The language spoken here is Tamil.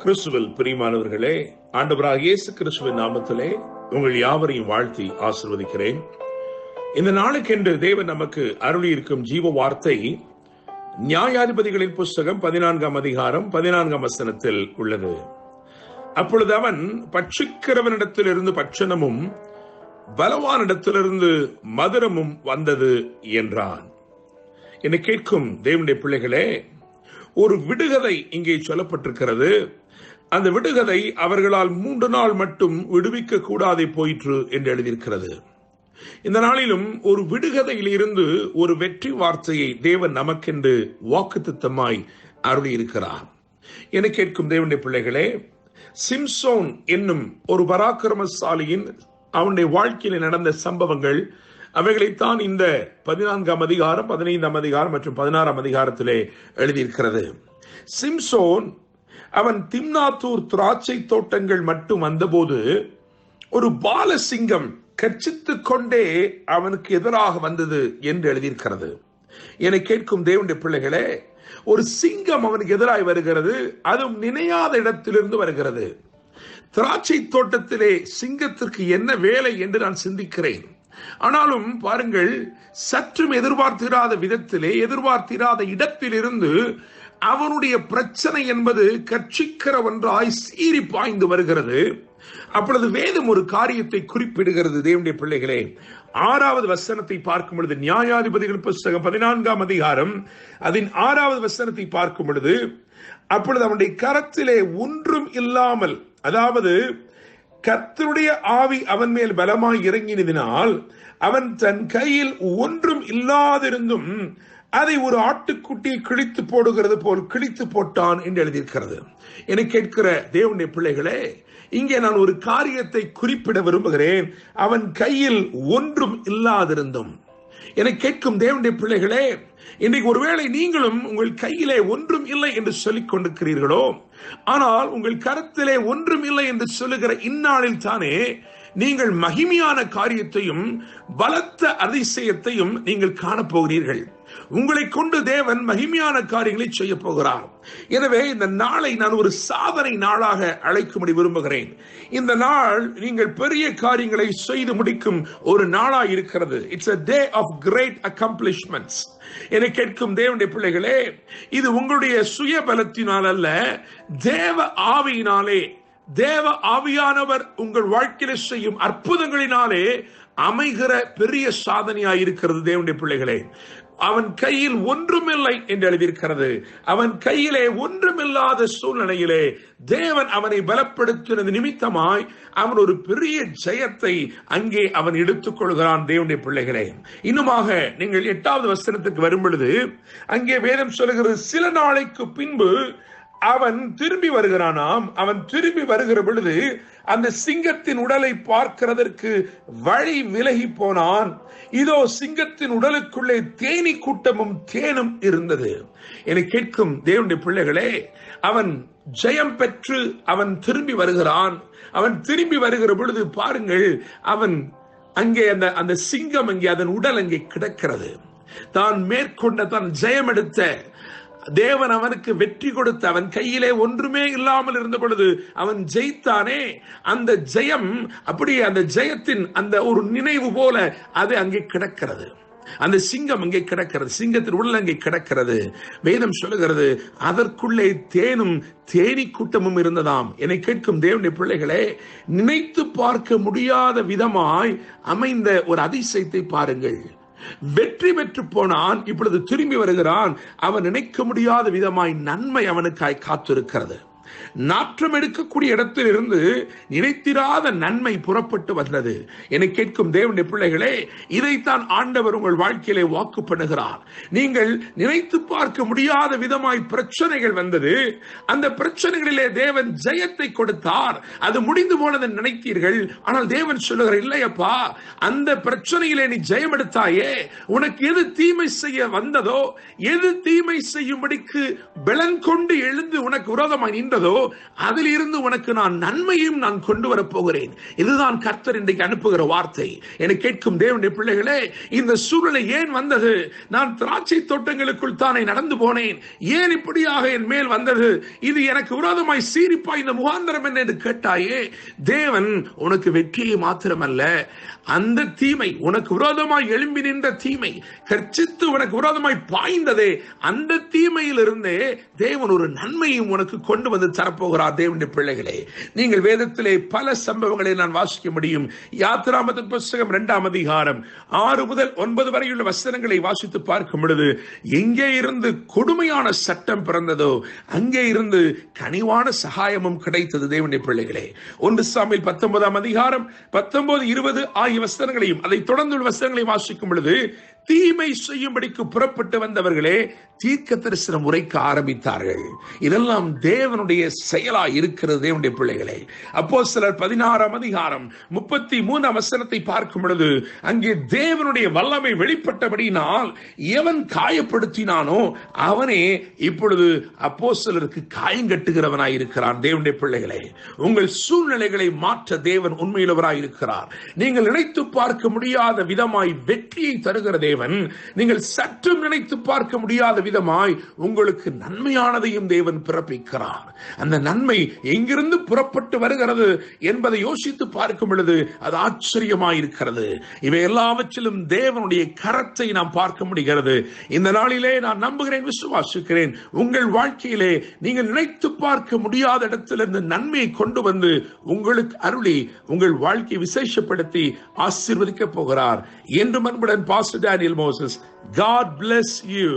கிறிஸ்துவில் பிரியமானவர்களே, ஆண்டவராகிய இயேசு கிறிஸ்துவின் நாமத்திலே உங்கள் யாவரையும் வாழ்த்தி ஆசீர்வதிக்கிறேன். இந்த நாளுக்கென்று தேவன் நமக்கு அருளி இருக்கும் ஜீவ வார்த்தை நியாயாதிபதிகளின் புஸ்தகம் 14ஆம் அதிகாரம் 14ஆம் வசனத்தில் உள்ளது. அப்பொழுது அவன் பட்சிக்கிறவனிடத்திலிருந்து பட்சணமும் பலவானிடத்திலிருந்து மதுரமும் வந்தது என்றான். என்னை கேட்கும் தேவனுடைய பிள்ளைகளே, ஒரு விடுகதை இங்கே சொல்லப்பட்டிருக்கிறது. அந்த விடுகதை அவர்களால் 3 நாள் மட்டும் விடுவிக்க கூடாதே போயிற்று என்று எழுதியிருக்கிறது. இந்த நாளிலும் ஒரு விடுகதையில் இருந்து ஒரு வெற்றி வார்த்தையை தேவன் நமக்கென்று வாக்குத்தத்தமாய் அருளியிருக்கிறார். என கேட்கும் தேவனுடைய பிள்ளைகளே, சிம்சோன் என்னும் ஒரு பராக்கிரமசாலியின் அவனுடைய வாழ்க்கையில் நடந்த சம்பவங்கள் அவைகளைத்தான் இந்த 14ஆம் அதிகாரம், 15ஆம் அதிகாரம் மற்றும் 16ஆம் அதிகாரத்திலே எழுதியிருக்கிறது. சிம்சோன் அவன் திம்னாத்தூர் திராட்சை தோட்டங்கள் மட்டும் வந்தபோது ஒரு பாலசிங்கம் கர்ச்சித்துக் கொண்டே அவனுக்கு எதிராக வந்தது என்று எழுதியிருக்கிறது. என்னை கேட்கும் தேவனுடைய பிள்ளைகளே, ஒரு சிங்கம் அவனுக்கு எதிராக வருகிறது, அதுவும் நினையாத இடத்திலிருந்து வருகிறது. திராட்சை தோட்டத்திலே சிங்கத்திற்கு என்ன வேலை என்று நான் சிந்திக்கிறேன். ஆனாலும் பாருங்கள், சற்றும் எதிர்பார்த்திராத விதத்திலே, எதிர்பார்த்திராத இடத்திலிருந்து அவனுடைய பிரச்சனை என்பது கட்சிக்கிற ஒன்றாய் சீறி பாய்ந்து வருகிறது. அப்பொழுது வேதம் ஒரு காரியத்தை குறிப்பிடுகிறது. தேவனுடைய பிள்ளைகளே, 6வது வசனத்தை பார்க்கும் பொழுது, நியாயாதிபதிகள் புஸ்தகம் 14ஆம் அதிகாரம் அதன் 6வது வசனத்தை பார்க்கும் பொழுது, அப்பொழுது அவனுடைய கரத்திலே ஒன்றும் இல்லாமல், அதாவது கர்த்தருடைய ஆவி அவன் மேல் பலமாய் இறங்கினதினால் அவன் தன் கையில் ஒன்றும் இல்லாதிருந்தும் அதை ஒரு ஆட்டுக்குட்டியை கிழித்து போடுகிறது போல் கிழித்து போட்டான் என்று எழுதியிருக்கிறது. என கேட்கிற தேவனுடைய பிள்ளைகளே, இங்கே நான் ஒரு காரியத்தை குறிப்பிட விரும்புகிறேன். அவன் கையில் ஒன்றும் இல்லாதிருந்தும். என கேட்கும் தேவனுடைய பிள்ளைகளே, இன்றைக்கு ஒருவேளை நீங்களும் உங்கள் கையிலே ஒன்றும் இல்லை என்று சொல்லிக் கொண்டிருக்கிறீர்களோ, ஆனால் உங்கள் கரத்திலே ஒன்றும் இல்லை என்று சொல்லுகிற இந்நாளில் தானே நீங்கள் மகிமையான காரியத்தையும் பலத்த அதிசயத்தையும் நீங்கள் காணப்போகிறீர்கள். உங்களை கொண்டு தேவன் மகிமையான காரியங்களை செய்ய போகிறார். எனவே இந்த நாளை நான் ஒரு சாதனை நாளாக அழைக்கும்படி விரும்புகிறேன். இந்த நாள் நீங்கள் பெரிய காரியங்களை செய்து முடிக்கும் ஒரு நாளாக இருக்கிறது. It's a day of great accomplishments. என கேட்கும் தேவனுடைய பிள்ளைகளே, இது உங்களுடைய சுய பலத்தினால் அல்ல, தேவ ஆவியினாலே, தேவ ஆவியானவர் உங்கள் வாழ்க்கையில செய்யும் அற்புதங்களினாலே அமைகிற பெரிய சாதனையாய் இருக்கிறது. தேவனுடைய பிள்ளைகளே, அவன் கையில் ஒன்றுமில்லை என்று எழுதியிருக்கிறது. அவன் கையிலே ஒன்றுமில்லாத சூழ்நிலையிலே தேவன் அவனை பலப்படுத்தினது நிமித்தமாய் அவன் ஒரு பெரிய ஜெயத்தை அங்கே அவன் எடுத்துக் கொள்கிறான். தேவனுடைய பிள்ளைகளே, இன்னுமாக நீங்கள் 8வது வசனத்துக்கு வரும் பொழுது அங்கே வேதம் சொல்லுகிறது, சில நாளைக்கு பின்பு அவன் திரும்பி வருகிறானாம். அவன் திரும்பி வருகிற பொழுது அந்த சிங்கத்தின் உடலை பார்க்கிறதற்கு வழி விலகி போனான். இதோ சிங்கத்தின் உடலுக்குள்ளே தேனீ கூட்டமும் தேனும் இருந்தது. என கேட்கும் தேவனுடைய பிள்ளைகளே, அவன் ஜெயம் பெற்று அவன் திரும்பி வருகிறான். அவன் திரும்பி வருகிற பொழுது பாருங்கள், அவன் அங்கே அந்த சிங்கம் அங்கே அதன் உடல் அங்கே கிடக்கிறது. தான் மேற்கொண்ட, தான் ஜெயம் எடுத்த தேவன் அவனுக்கு வெற்றி கொடுத்த, அவன் கையிலே ஒன்றுமே இல்லாமல் இருந்த பொழுது அவன் ஜெயித்தானே, அந்த ஜெயம் அப்படியே அந்த ஜெயத்தின் அந்த ஒரு நினைவு போல அது அங்கே கிடக்கிறது. அந்த சிங்கம் அங்கே கிடக்கிறது, சிங்கத்தின் உடல் அங்கே கிடக்கிறது. வேதம் சொல்லுகிறது, அதற்குள்ளே தேனும் தேனீ கூட்டமும் இருந்ததாம். என்னை கேட்கும் தேவனுடைய பிள்ளைகளே, நினைத்து பார்க்க முடியாத விதமாய் அமைந்த ஒரு அதிசயத்தை பாருங்கள். வெற்றி பெற்று போனான், இப்பொழுது திரும்பி வருகிறான். அவன் நினைக்க முடியாத விதமாய் நன்மை அவனுக்காய் காத்திருக்கிறது. நாற்றம் எடுக்கக்கூடிய இடத்தில் இருந்து நினைத்திராத நன்மை புறப்பட்டு வந்தது. என கேட்கும் தேவனுடைய பிள்ளைகளே, இதைத்தான் ஆண்டவர் உங்கள் வாழ்க்கையிலே வாக்கு பண்ணுகிறார். நீங்கள் நினைத்து பார்க்க முடியாத விதமாய் பிரச்சனைகள் வந்தது. அந்த பிரச்சனைகளிலே தேவன் ஜெயத்தை கொடுத்தார். அது முடிந்து போனதை நினைத்தீர்கள். ஆனால் தேவன் சொல்லுகிற, இல்லையப்பா, அந்த பிரச்சனையிலே நீ ஜெயம் எடுத்தாயே, உனக்கு எது தீமை செய்ய வந்ததோ, எது தீமை செய்யும்படிக்கு பலன் கொண்டு எழுந்து உனக்கு விரோதமாய் நின்றதோ, இருக்கிறதோ அதில் இருந்து உனக்கு நான் நன்மையும் நான் கொண்டு வரப்போகிறேன். இதுதான் கர்த்தர் இன்றைக்கு அனுப்புகிற வார்த்தை. என கேட்கும் தேவனுடைய பிள்ளைகளே, இந்த சூழ்நிலை ஏன் வந்தது? நான் திராட்சை தோட்டங்களுக்குள் தானே நடந்து போனேன், ஏன் இப்படியாக என் மேல் வந்தது? இது எனக்கு விரோதமாய் சீரிப்பாய் இந்த முகாந்திரம் என்ன என்று கேட்டாயே, தேவன் உனக்கு வெற்றியை மாத்திரமல்ல, அந்த தீமை உனக்கு விரோதமாய் எழும்பி நின்ற தீமை, கர்ச்சித்து உனக்கு விரோதமாய் பாய்ந்ததே, அந்த தீமையிலிருந்தே தேவன் ஒரு நன்மையும் உனக்கு கொண்டு வந்து தரப்போகிறார். தேவனுடைய பிள்ளைகளே, நீங்கள் வேதத்திலே பல சம்பவங்களை நான் வாசிக்க முடியும். யாத்திராமத்தின் புத்தகம் 2ஆம் அதிகாரம் 6 முதல் 9 வரையுள்ள வசனங்களை வாசித்து பார்க்கும் பொழுது, எங்கே இருந்து கொடுமையான சட்டம் பிறந்ததோ அங்கே இருந்து கனிவான சகாயமும் கிடைத்தது. தேவனுடைய பிள்ளைகளே, 1 சாமுவேல் 19ஆம் அதிகாரம் 19, 20 ஆகிய வசனங்களையும் அதை தொடர்ந்து வசனங்களை வாசிக்கும் பொழுது, தீமை செய்யும்படிக்கு புறப்பட்டு வந்தவர்களே தீர்க்க தரிசனம் உரைக்க ஆரம்பித்தார்கள். இதெல்லாம் தேவனுடைய செயலா இருக்கிறது. தேவனுடைய பிள்ளைகளே, அப்போஸ்தலர் 16ஆம் அதிகாரம் 33ஆம் வசனத்தை பார்க்கும் பொழுது, அங்கே தேவனுடைய வல்லமை வெளிப்பட்டபடியினால் எவன் காயப்படுத்தினானோ அவனே இப்பொழுது அப்போஸ்தலருக்கு காயங்கட்டுகிறவனாய் இருக்கிறான். தேவனுடைய பிள்ளைகளே, உங்கள் சூழ்நிலைகளை மாற்ற தேவன் உண்மையுள்ளவராய் இருக்கிறார். நீங்கள் நினைத்து பார்க்க முடியாத விதமாய் வெற்றியை தருகிற தேவன், நீங்கள் சற்றும் நினைத்து பார்க்க முடியாத விதமாய் உங்களுக்கு நன்மையானதையும் தேவன் பிறப்பிக்கிறார். அந்த நன்மை எங்கிருந்து புறப்பட்டு வருகிறது என்பதை யோசித்து பார்க்கும் பொழுது அது ஆச்சரியமாயிருக்கிறது. இவை எல்லாவற்றிலும் தேவனுடைய கரத்தை நாம் பார்க்க முடிகிறது. இந்த நாளிலே நான் நம்புகிறேன், விசுவாசிக்கிறேன், உங்கள் வாழ்க்கையிலே நீங்கள் நினைத்து பார்க்க முடியாத இடத்திலிருந்து நன்மையை கொண்டு வந்து உங்களுக்கு அருளி உங்கள் வாழ்க்கையை விசேஷப்படுத்தி ஆசீர்வதிக்க போகிறார். என்று அன்புடன் pastor Daniel Moses. God bless you.